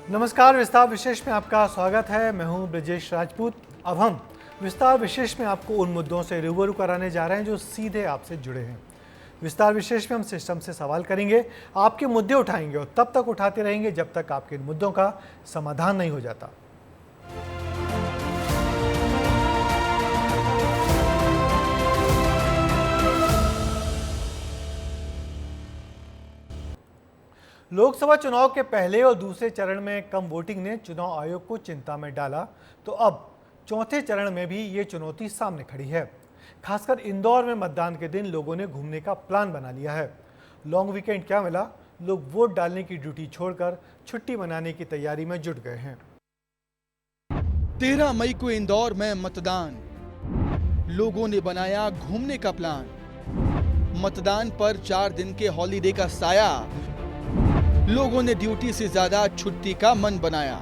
नमस्कार, विस्तार विशेष में आपका स्वागत है। मैं हूं ब्रजेश राजपूत। अब हम विस्तार विशेष में आपको उन मुद्दों से रूबरू कराने जा रहे हैं जो सीधे आपसे जुड़े हैं। विस्तार विशेष में हम सिस्टम से सवाल करेंगे, आपके मुद्दे उठाएंगे और तब तक उठाते रहेंगे जब तक आपके इन मुद्दों का समाधान नहीं हो जाता। लोकसभा चुनाव के पहले और दूसरे चरण में कम वोटिंग ने चुनाव आयोग को चिंता में डाला, तो अब चौथे चरण में भी ये चुनौती सामने खड़ी है। खासकर इंदौर में मतदान के दिन लोगों ने घूमने का प्लान बना लिया है। लॉन्ग वीकेंड क्या मिला, लोग वोट डालने की ड्यूटी छोड़कर छुट्टी मनाने की तैयारी में जुट गए हैं। 13 मई को इंदौर में मतदान, लोगों ने बनाया घूमने का प्लान। मतदान पर 4 दिन के हॉलीडे का साया, लोगों ने ड्यूटी से ज्यादा छुट्टी का मन बनाया।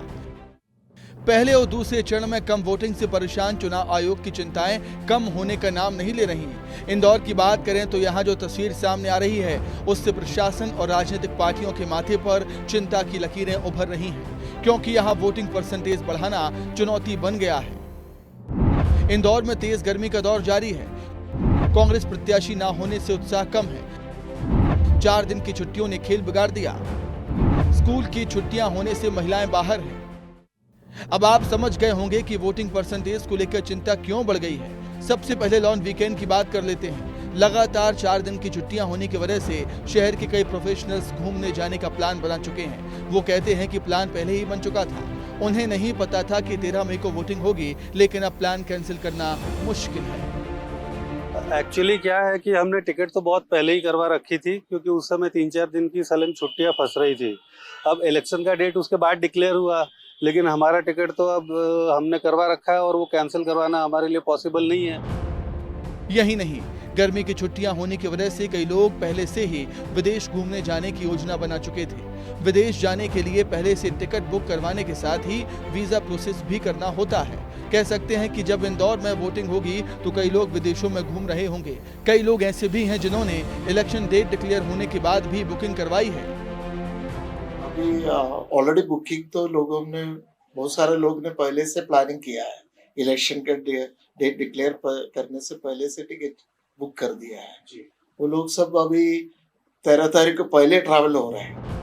पहले और दूसरे चरण में कम वोटिंग से परेशान चुनाव आयोग की चिंताएं कम होने का नाम नहीं ले रही। इंदौर की बात करें तो यहां जो तस्वीर सामने आ रही है, उससे प्रशासन और राजनीतिक पार्टियों के माथे पर चिंता की लकीरें उभर रही हैं, क्योंकि यहां वोटिंग परसेंटेज बढ़ाना चुनौती बन गया है। इंदौर में तेज गर्मी का दौर जारी है। कांग्रेस प्रत्याशी न होने से उत्साह कम है। 4 दिन की छुट्टियों ने खेल बिगाड़ दिया। स्कूल की छुट्टियां होने से महिलाएं बाहर हैं। अब आप समझ गए होंगे कि वोटिंग परसेंटेज को लेकर चिंता क्यों बढ़ गई है। सबसे पहले लॉन्ग वीकेंड की बात कर लेते हैं। लगातार 4 दिन की छुट्टियां होने की वजह से शहर के कई प्रोफेशनल्स घूमने जाने का प्लान बना चुके हैं। वो कहते हैं कि प्लान पहले ही बन चुका था, उन्हें नहीं पता था कि 13 मई को वोटिंग होगी, लेकिन अब प्लान कैंसिल करना मुश्किल है। एक्चुअली क्या है कि हमने टिकट तो बहुत पहले ही करवा रखी थी, क्योंकि उस समय 3-4 दिन की सलन छुट्टियां फंस रही थी। अब इलेक्शन का डेट उसके बाद डिक्लेयर हुआ, लेकिन हमारा टिकट तो अब हमने करवा रखा है और वो कैंसिल करवाना हमारे लिए पॉसिबल नहीं है। यही नहीं, गर्मी की छुट्टियां होने की वजह से कई लोग पहले से ही विदेश घूमने जाने की योजना बना चुके थे। विदेश जाने के लिए पहले से टिकट बुक करवाने के साथ ही वीजा प्रोसेस भी करना होता है। कह सकते हैं कि जब इंदौर में वोटिंग होगी तो कई लोग विदेशों में घूम रहे होंगे। कई लोग ऐसे भी हैं जिन्होंने इलेक्शन डेट डिक्लेयर होने के बाद भी बुकिंग करवाई है। अभी ऑलरेडी बुकिंग तो बहुत सारे लोग ने पहले से प्लानिंग किया है। इलेक्शन के डेट डिक्लेयर करने से पहले से टिकट बुक कर दिया है जी। वो लोग सब अभी 13 तारीख को पहले ट्रैवल हो रहे हैं।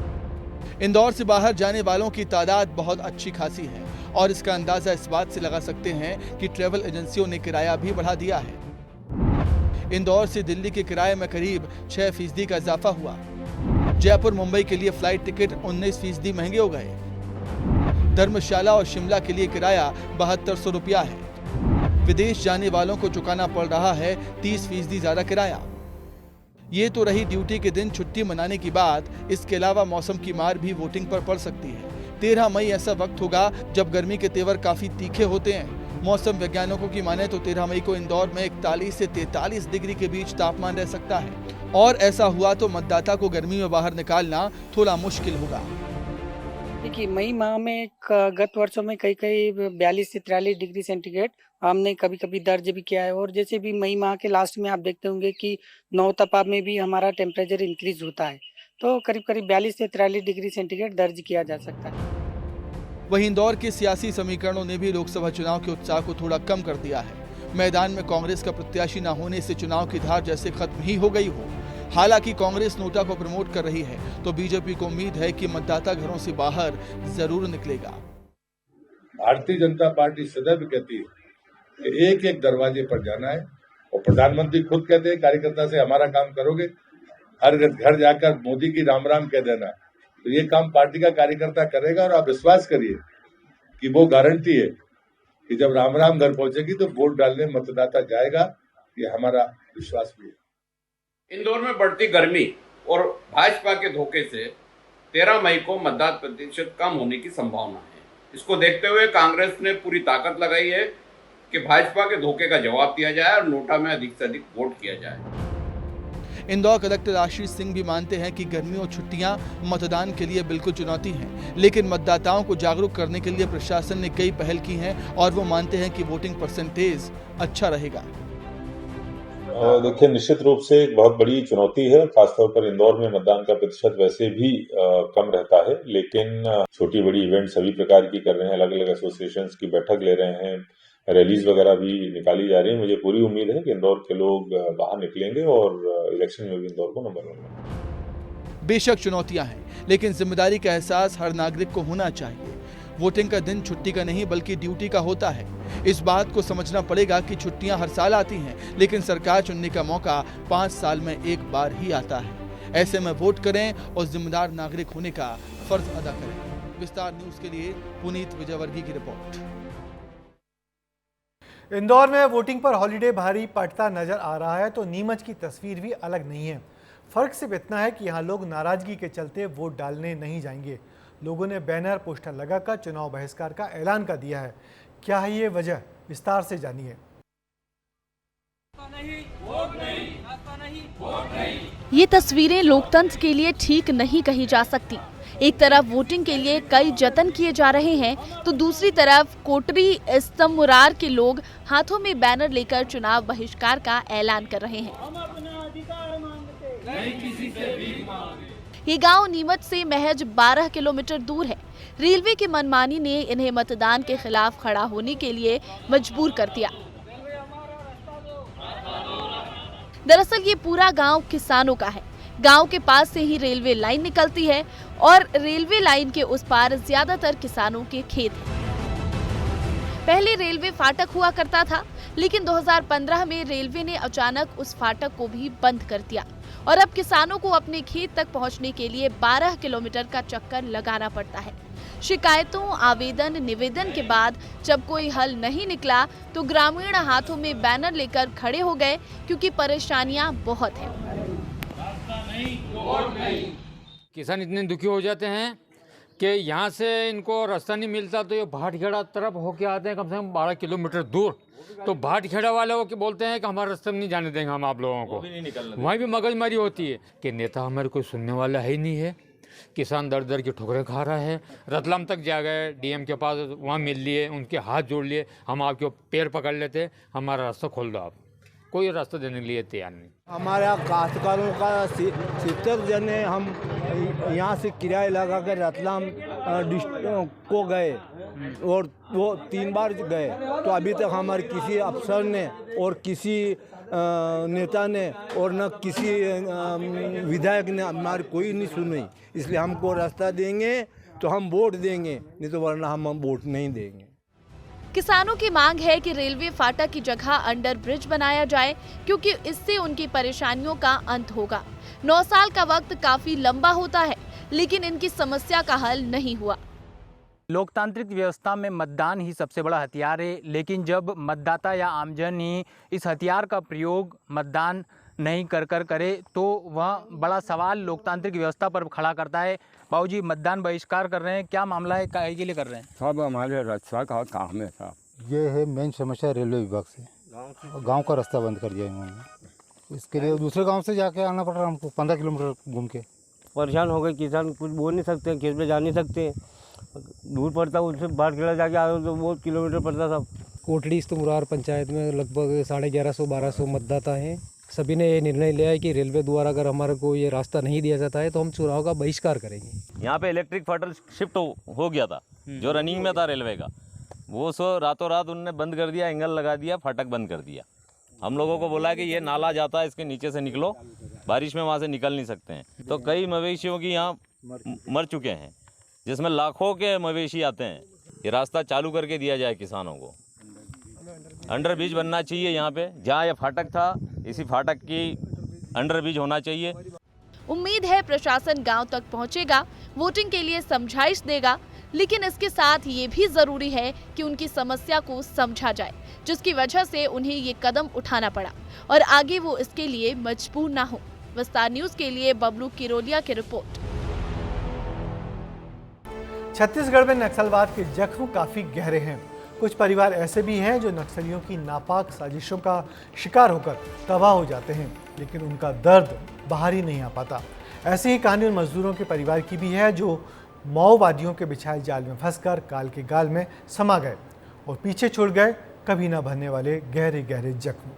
इंदौर से बाहर जाने वालों की तादाद बहुत अच्छी खासी है और इसका अंदाजा इस बात से लगा सकते हैं कि ट्रैवल एजेंसियों ने किराया भी बढ़ा दिया है। इंदौर से दिल्ली के किराए में करीब 6% का इजाफा हुआ। जयपुर मुंबई के लिए फ्लाइट टिकट 19% महंगे हो गए। धर्मशाला और शिमला के लिए किराया 7200 रुपया है। विदेश जाने वालों को चुकाना पड़ रहा है 30% ज्यादा किराया। ये तो रही ड्यूटी के दिन छुट्टी मनाने की बात। इसके अलावा मौसम की मार भी वोटिंग पर पड़ सकती है। 13 मई ऐसा वक्त होगा जब गर्मी के तेवर काफी तीखे होते हैं। मौसम वैज्ञानिकों की माने तो 13 मई को इंदौर में 41 से 43 डिग्री के बीच तापमान रह सकता है, और ऐसा हुआ तो मतदाता को गर्मी में बाहर निकालना थोड़ा मुश्किल होगा। देखिए, मई माह में गत वर्षों में कई 42 से 43 डिग्री सेंटीग्रेड हमने कभी कभी दर्ज भी किया है। और जैसे भी मई माह के लास्ट में आप देखते होंगे कि नौतपा में भी हमारा टेम्परेचर इंक्रीज होता है, तो करीब 42 से 43 डिग्री सेंटीग्रेड दर्ज किया जा सकता है। वहीं इंदौर के सियासी समीकरणों ने भी लोकसभा चुनाव के उत्साह को थोड़ा कम कर दिया है। मैदान में कांग्रेस का प्रत्याशी न होने से चुनाव की धार जैसे खत्म ही हो गई हो। हालांकि कांग्रेस नोटा को प्रमोट कर रही है, तो बीजेपी को उम्मीद है कि मतदाता घरों से बाहर जरूर निकलेगा। भारतीय जनता पार्टी सदैव कहती है कि एक एक दरवाजे पर जाना है, और प्रधानमंत्री खुद कहते हैं कार्यकर्ता से हमारा काम करोगे, हर घर जाकर मोदी की राम राम कह देना, तो ये काम पार्टी का कार्यकर्ता करेगा। और आप विश्वास करिए कि वो गारंटी है कि जब राम राम घर पहुंचेगी तो वोट डालने मतदाता जाएगा। ये हमारा विश्वास भी है। इंदौर में बढ़ती गर्मी और भाजपा के धोखे से 13 मई को मतदान प्रतिशत कम होने की संभावना है। इसको देखते हुए कांग्रेस ने पूरी ताकत लगाई है कि भाजपा के धोखे का जवाब दिया जाए और नोटा में अधिक से अधिक वोट किया जाए। इंदौर कलेक्टर आशीष सिंह भी मानते हैं कि गर्मी और छुट्टियां मतदान के लिए बिल्कुल चुनौती हैं, लेकिन मतदाताओं को जागरूक करने के लिए प्रशासन ने कई पहल की हैं और वो मानते हैं कि वोटिंग परसेंटेज अच्छा रहेगा। देखिए, निश्चित रूप से एक बहुत बड़ी चुनौती है। खासतौर पर इंदौर में मतदान का प्रतिशत वैसे भी कम रहता है, लेकिन छोटी बड़ी इवेंट सभी प्रकार की कर रहे हैं, अलग अलग एसोसिएशन की बैठक ले रहे हैं, रैलीज वगैरह भी निकाली जा रही है। मुझे पूरी उम्मीद है कि इंदौर के लोग बाहर निकलेंगे और इलेक्शन में भी इंदौर को नंबर 1 बनाएंगे। बेशक चुनौतियां हैं, लेकिन जिम्मेदारी का एहसास हर नागरिक को होना चाहिए। वोटिंग का दिन छुट्टी का नहीं बल्कि ड्यूटी का होता है। इस बात को समझना पड़ेगा कि छुट्टियां हर साल आती हैं, लेकिन सरकार चुनने का मौका 5 साल में एक बार ही आता है। ऐसे में वोट करें और जिम्मेदार नागरिक होने का फर्ज अदा करें। विस्तार न्यूज के लिए पुनीत विजयवर्गीय की रिपोर्ट। इंदौर में वोटिंग पर हॉलीडे भारी पड़ता नजर आ रहा है तो नीमच की तस्वीर भी अलग नहीं है। फर्क सिर्फ इतना है कि यहाँ लोग नाराजगी के चलते वोट डालने नहीं जाएंगे। लोगों ने बैनर पोस्टर लगाकर चुनाव बहिष्कार का ऐलान कर दिया है। क्या है ये वजह, विस्तार से जानिए। ये तस्वीरें लोकतंत्र के लिए ठीक नहीं कही जा सकती। एक तरफ वोटिंग के लिए कई जतन किए जा रहे हैं तो दूसरी तरफ कोटरी इस्तमुरार के लोग हाथों में बैनर लेकर चुनाव बहिष्कार का ऐलान कर रहे हैं। ये गांव नीमच से महज 12 किलोमीटर दूर है। रेलवे की मनमानी ने इन्हें मतदान के खिलाफ खड़ा होने के लिए मजबूर कर दिया। दरअसल ये पूरा गांव किसानों का है। गांव के पास से ही रेलवे लाइन निकलती है और रेलवे लाइन के उस पार ज्यादातर किसानों के खेत हैं। पहले रेलवे फाटक हुआ करता था, लेकिन 2015 में रेलवे ने अचानक उस फाटक को भी बंद कर दिया और अब किसानों को अपने खेत तक पहुंचने के लिए 12 किलोमीटर का चक्कर लगाना पड़ता है। शिकायतों, आवेदन, निवेदन के बाद जब कोई हल नहीं निकला तो ग्रामीण हाथों में बैनर लेकर खड़े हो गए क्योंकि परेशानियां बहुत हैं। किसान इतने दुखी हो जाते हैं कि यहाँ से इनको रास्ता नहीं मिलता तो ये भाटखेड़ा तरफ होके आते हैं, कम से कम 12 किलोमीटर दूर। तो भाटखेड़ा वाले वो बोलते हैं कि हमारा रास्ता नहीं जाने देंगे हम आप लोगों को। वहीं भी मगजमारी होती है कि नेता हमारे कोई सुनने वाला है ही नहीं है। किसान दर दर की ठोकरें खा रहा है। रतलाम तक जा गए, डीएम के पास, वहाँ मिल लिए, उनके हाथ जोड़ लिए, हम आपके पैर पकड़ लेते, हमारा रास्ता खोल दो आप। कोई रास्ता देने के लिए तैयार नहीं। हमारे यहाँ काश्तकारों का 70 जने हम यहाँ से किराया लगा कर रतलाम को गए और वो 3 बार गए, तो अभी तक हमारे किसी अफसर ने और किसी नेता ने और न किसी विधायक ने हमारी कोई नहीं सुनी। इसलिए हमको रास्ता देंगे तो हम वोट देंगे, नहीं तो वरना हम वोट नहीं देंगे। किसानों की मांग है कि रेलवे फाटक की जगह अंडर ब्रिज बनाया जाए क्योंकि इससे उनकी परेशानियों का अंत होगा। 9 साल का वक्त काफी लंबा होता है, लेकिन इनकी समस्या का हल नहीं हुआ। लोकतांत्रिक व्यवस्था में मतदान ही सबसे बड़ा हथियार है, लेकिन जब मतदाता या आमजन ही इस हथियार का प्रयोग मतदान नहीं कर करे तो वह बड़ा सवाल लोकतांत्रिक व्यवस्था पर खड़ा करता है। बाबूजी, मतदान बहिष्कार कर रहे हैं, क्या मामला है, काहे के लिए कर रहे हैं? सब हमारे रास्ता का काम है साहब। ये है मेन समस्या रेलवे विभाग से, गांव का रास्ता बंद कर दिया इन्होंने। इसके लिए दूसरे गांव से जाके आना पड़ रहा हमको, 15 किलोमीटर घूम के। परेशान हो गए किसान, कुछ बोल नहीं सकते, खेत में जा नहीं सकते, दूर पड़ता, उससे भाटखेड़ा जाके आए तो बहुत किलोमीटर पड़ता था। कोटड़ी इस्तमुरार पंचायत में लगभग 1150-1200 मतदाता हैं। सभी ने ये निर्णय लिया है कि रेलवे द्वारा अगर हमारे को ये रास्ता नहीं दिया जाता है तो हम चुनाव का बहिष्कार करेंगे। यहाँ पे इलेक्ट्रिक फाटक शिफ्ट हो गया था जो रनिंग में था रेलवे का, वो रातों रात उन्होंने बंद कर दिया, एंगल लगा दिया, फाटक बंद कर दिया। हम लोगों को बोला कि ये नाला जाता है, इसके नीचे से निकलो, बारिश में वहाँ से निकल नहीं सकते हैं। तो कई मवेशियों की यहाँ मर चुके हैं, जिसमें लाखों के मवेशी आते हैं। ये रास्ता चालू करके दिया जाए किसानों को। अंडर ब्रिज बनना चाहिए यहाँ पे, जहाँ ये फाटक था इसी फाटक की अंडर ब्रिज होना चाहिए। उम्मीद है प्रशासन गांव तक पहुंचेगा, वोटिंग के लिए समझाइश देगा, लेकिन इसके साथ ये भी जरूरी है कि उनकी समस्या को समझा जाए, जिसकी वजह से उन्हें ये कदम उठाना पड़ा और आगे वो इसके लिए मजबूर ना हो। विस्तार न्यूज के लिए बबलू किरोलिया की रिपोर्ट। छत्तीसगढ़ में नक्सलवाद के जख्म काफी गहरे हैं। कुछ परिवार ऐसे भी हैं जो नक्सलियों की नापाक साजिशों का शिकार होकर तबाह हो जाते हैं, लेकिन उनका दर्द बाहर ही नहीं आ पाता। ऐसी ही कहानी उन मजदूरों के परिवार की भी है जो माओवादियों के बिछाए जाल में फंसकर काल के गाल में समा गए और पीछे छोड़ गए कभी ना भरने वाले गहरे गहरे जख्म।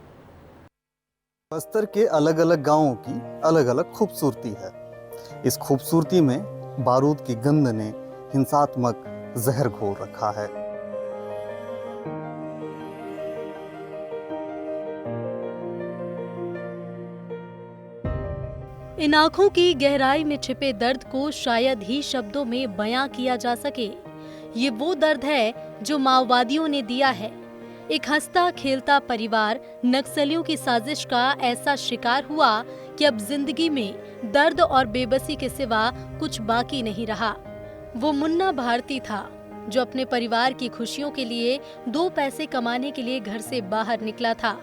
बस्तर के अलग अलग गांवों की अलग अलग खूबसूरती है। इस खूबसूरती में बारूद की गंध ने हिंसात्मक जहर घोल रखा है। इन आंखों की गहराई में छिपे दर्द को शायद ही शब्दों में बयां किया जा सके। ये वो दर्द है जो माओवादियों ने दिया है। एक हंसता खेलता परिवार नक्सलियों की साजिश का ऐसा शिकार हुआ कि अब जिंदगी में दर्द और बेबसी के सिवा कुछ बाकी नहीं रहा। वो मुन्ना भारती था जो अपने परिवार की खुशियों के लिए 2 पैसे कमाने के लिए घर से बाहर निकला था।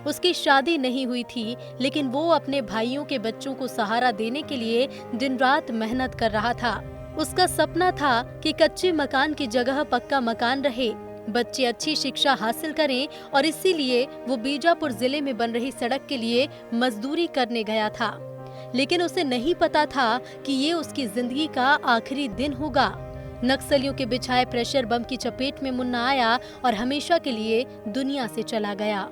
उसकी शादी नहीं हुई थी, लेकिन वो अपने भाइयों के बच्चों को सहारा देने के लिए दिन रात मेहनत कर रहा था। उसका सपना था कि कच्चे मकान की जगह पक्का मकान रहे, बच्चे अच्छी शिक्षा हासिल करें, और इसीलिए वो बीजापुर जिले में बन रही सड़क के लिए मजदूरी करने गया था। लेकिन उसे नहीं पता था कि ये उसकी जिंदगी का आखिरी दिन होगा। नक्सलियों के बिछाए प्रेशर बम की चपेट में मुन्ना आया और हमेशा के लिए दुनिया से चला गया।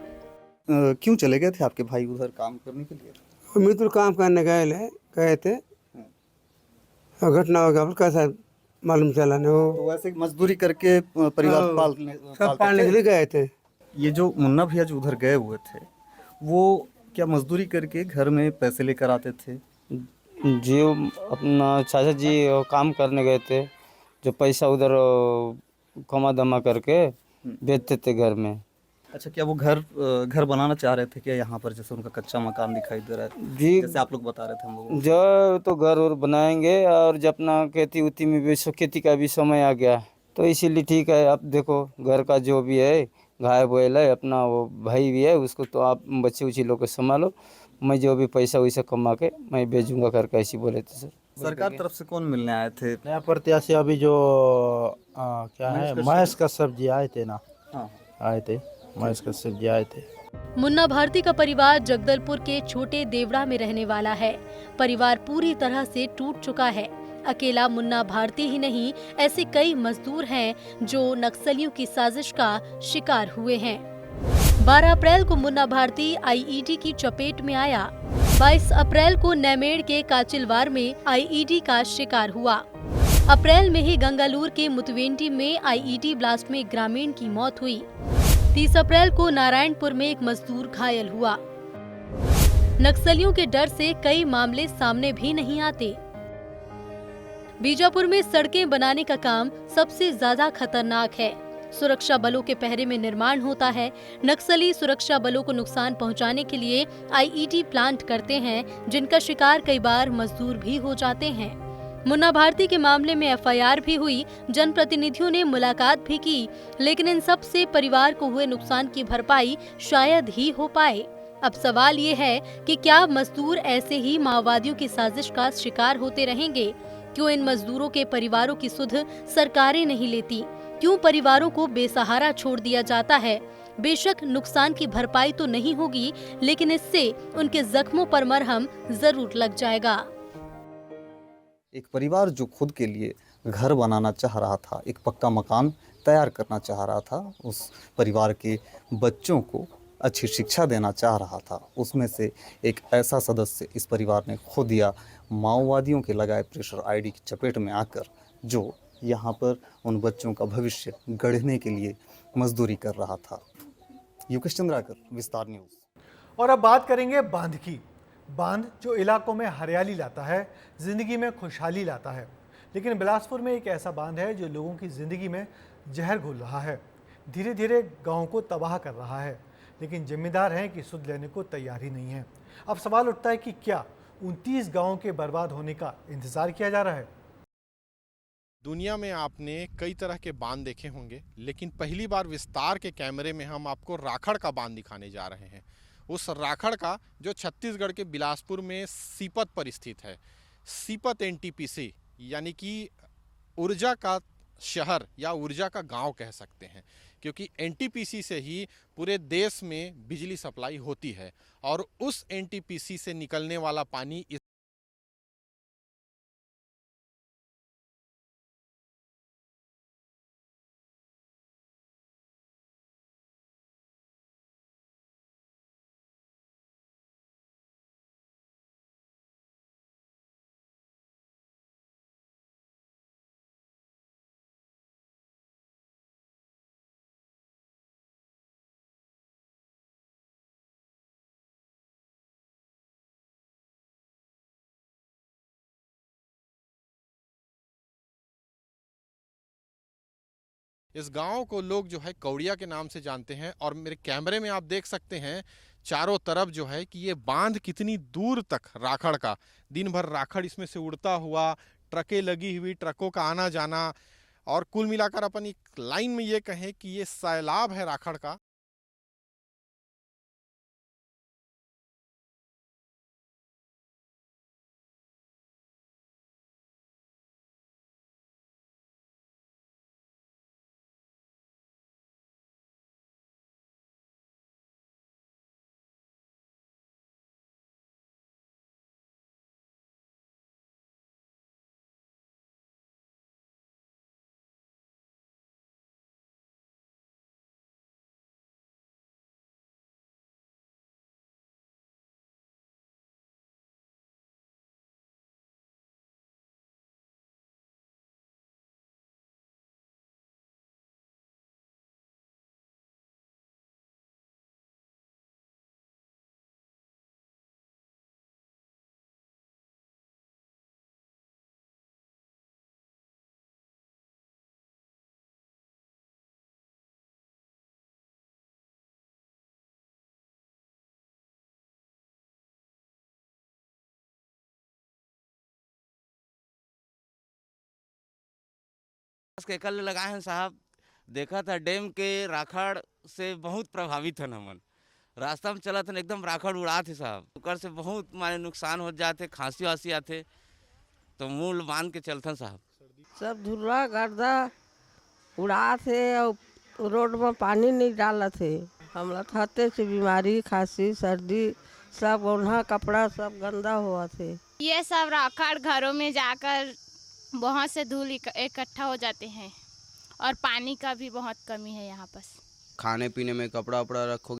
क्यों चले गए थे आपके भाई उधर काम करने के लिए? मित्र काम करने गए थे। घटना हो गया, कैसा मालूम चला नहीं। वो तो वैसे मजदूरी करके परिवार पालने के लिए गए थे। ये जो मुन्ना भैया जो उधर गए हुए थे, वो क्या मजदूरी करके घर में पैसे लेकर आते थे? जी, अपना चाचा जी काम करने गए थे, जो पैसा उधर कमा दमा करके बेचते थे घर में। अच्छा, क्या वो घर बनाना चाह रहे थे क्या यहाँ पर, जैसे उनका कच्चा मकान दिखाई दे रहा है जी, जैसे आप लोग बता रहे थे हम लोग? जो तो घर और बनाएंगे, और जब अपना खेती उती में भी खेती का भी समय आ गया, तो इसीलिए ठीक है। आप देखो, घर का जो भी है गाय बैल है, अपना वो भाई भी है, उसको तो आप बच्चे उच्चे लोग को संभालो, मैं जो भी पैसा वैसा कमा के मैं भेजूंगा घर का, ऐसी बोले थे सर। सरकार तरफ से कौन मिलने आए थे? नया प्रत्याशी अभी जो क्या है, महेश कश्यप जी आए थे ना। हाँ, आए थे, महेश कश्यप जी आए थे। मुन्ना भारती का परिवार जगदलपुर के छोटे देवड़ा में रहने वाला है। परिवार पूरी तरह से टूट चुका है। अकेला मुन्ना भारती ही नहीं, ऐसे कई मजदूर हैं जो नक्सलियों की साजिश का शिकार हुए हैं। 12 अप्रैल को मुन्ना भारती आईईडी की चपेट में आया। 22 अप्रैल को नैमेड़ के काचिलवार में आईईडी का शिकार हुआ। अप्रैल में ही गंगालूर के मुतवेंटी में आईईडी ब्लास्ट में ग्रामीण की मौत हुई। 30 अप्रैल को नारायणपुर में एक मजदूर घायल हुआ। नक्सलियों के डर से कई मामले सामने भी नहीं आते। बीजापुर में सड़कें बनाने का काम सबसे ज्यादा खतरनाक है। सुरक्षा बलों के पहरे में निर्माण होता है। नक्सली सुरक्षा बलों को नुकसान पहुंचाने के लिए आईईडी प्लांट करते हैं, जिनका शिकार कई बार मजदूर भी हो जाते हैं। मुन्ना भारती के मामले में एफआईआर भी हुई, जनप्रतिनिधियों ने मुलाकात भी की, लेकिन इन सब से परिवार को हुए नुकसान की भरपाई शायद ही हो पाए। अब सवाल ये है कि क्या मजदूर ऐसे ही माओवादियों की साजिश का शिकार होते रहेंगे? क्यों इन मजदूरों के परिवारों की सुध सरकारें नहीं लेती? क्यों परिवारों को बेसहारा छोड़ दिया जाता है? बेशक नुकसान की भरपाई तो नहीं होगी, लेकिन इससे उनके जख्मों पर मरहम जरूर लग जाएगा। एक परिवार जो खुद के लिए घर बनाना चाह रहा था, एक पक्का मकान तैयार करना चाह रहा था, उस परिवार के बच्चों को अच्छी शिक्षा देना चाह रहा था, उसमें से एक ऐसा सदस्य इस परिवार ने खो दिया माओवादियों के लगाए प्रेशर आईडी की चपेट में आकर, जो यहाँ पर उन बच्चों का भविष्य गढ़ने के लिए मजदूरी कर रहा था। युकेश चंद्राकर, विस्तार न्यूज़। और अब बात करेंगे बांध की। बांध जो इलाकों में हरियाली लाता है, जिंदगी में खुशहाली लाता है, लेकिन बिलासपुर में एक ऐसा बांध है जो लोगों की जिंदगी में जहर घोल रहा है, धीरे धीरे गाँव को तबाह कर रहा है, लेकिन जिम्मेदार हैं कि सुध लेने को तैयार ही नहीं है। अब सवाल उठता है कि क्या 29 गाँव के बर्बाद होने का इंतजार किया जा रहा है? दुनिया में आपने कई तरह के बांध देखे होंगे, लेकिन पहली बार विस्तार के कैमरे में हम आपको राखड़ का बांध दिखाने जा रहे हैं। उस राखड़ का जो छत्तीसगढ़ के बिलासपुर में सीपत पर स्थित है। सीपत एनटीपीसी यानी कि ऊर्जा का शहर या ऊर्जा का गांव कह सकते हैं, क्योंकि एनटीपीसी से ही पूरे देश में बिजली सप्लाई होती है और उस एनटीपीसी से निकलने वाला पानी इस गांव को लोग जो है कौड़िया के नाम से जानते हैं और मेरे कैमरे में आप देख सकते हैं चारों तरफ जो है कि ये बांध कितनी दूर तक राखड़ का, दिन भर राखड़ इसमें से उड़ता हुआ, ट्रकें लगी हुई, ट्रकों का आना जाना, और कुल मिलाकर अपन एक लाइन में ये कहें कि ये सैलाब है राखड़ का। के कल लगाए हैं साहब, देखा था डैम के राखड़ से बहुत प्रभावित है हमन। रास्ता में चला था एकदम राखड़ उड़ा थे साहब, ओकर से बहुत माने नुकसान हो जाते, खांसी वासी आते, तो मूल बांध के चलते साहब। सब धुला गर्दा उड़ा थे और रोड में पानी नहीं डाला थे। हमला खाते से बीमारी, खांसी, सर्दी सब, ओढ़ा कपड़ा सब गंदा हुआ थे। ये सब राखड़ घरों में जाकर बहुत से धूल इकट्ठा हो जाते हैं और पानी का भी बहुत कमी है यहाँ पर। खाने पीने में कपड़ा उपड़ा रखो।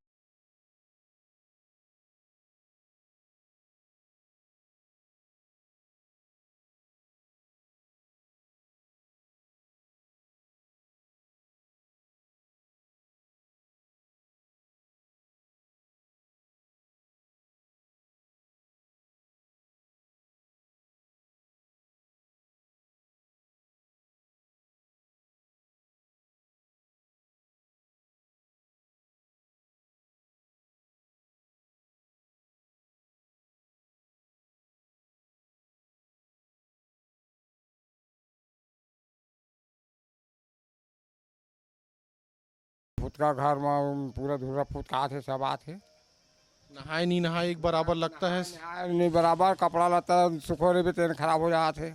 फुटका घर में पूरा धूरा फुटका थे, सब आते। नहाए नहीं नहाए एक बराबर लगता है, नहीं बराबर कपड़ा लता सुखोरे भी तेन खराब हो जाते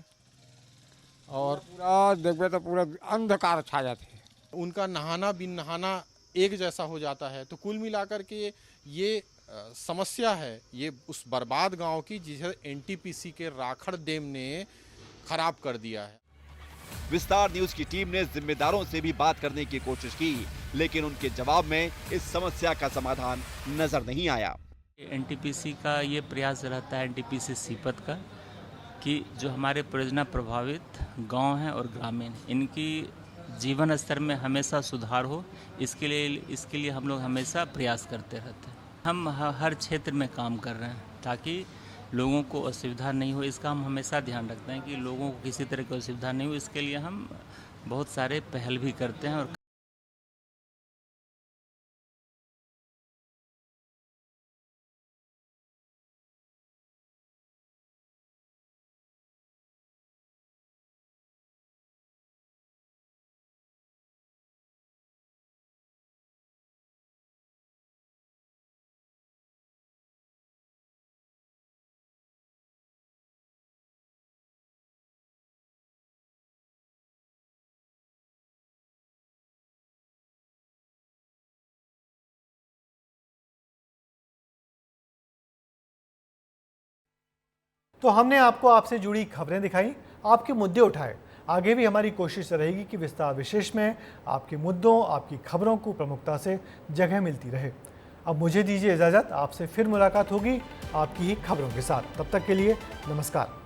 और पूरा देखबे तो पूरा अंधकार छा जाते। उनका नहाना बिन नहाना एक जैसा हो जाता है। तो कुल मिलाकर के ये समस्या है ये उस बर्बाद गांव की, जिसे एनटीपीसी के राखड़ डैम ने खराब कर दिया है। विस्तार न्यूज की टीम ने जिम्मेदारों से भी बात करने की कोशिश की, लेकिन उनके जवाब में इस समस्या का समाधान नजर नहीं आया। एनटीपीसी का ये प्रयास रहता है, एनटीपीसी सीपत का, कि जो हमारे परियोजना प्रभावित गांव हैं और ग्रामीण, इनकी जीवन स्तर में हमेशा सुधार हो, इसके लिए हम लोग हमेशा प्रयास करते रहते हैं। हम हर क्षेत्र में काम कर रहे हैं ताकि लोगों को असुविधा नहीं हो, इसका हम हमेशा ध्यान रखते हैं कि लोगों को किसी तरह की असुविधा नहीं हो। इसके लिए हम बहुत सारे पहल भी करते हैं। और तो हमने आपको आपसे जुड़ी खबरें दिखाई, आपके मुद्दे उठाए। आगे भी हमारी कोशिश रहेगी कि विस्तार विशेष में आपके मुद्दों, आपकी खबरों को प्रमुखता से जगह मिलती रहे। अब मुझे दीजिए इजाज़त, आपसे फिर मुलाकात होगी आपकी ही खबरों के साथ। तब तक के लिए नमस्कार।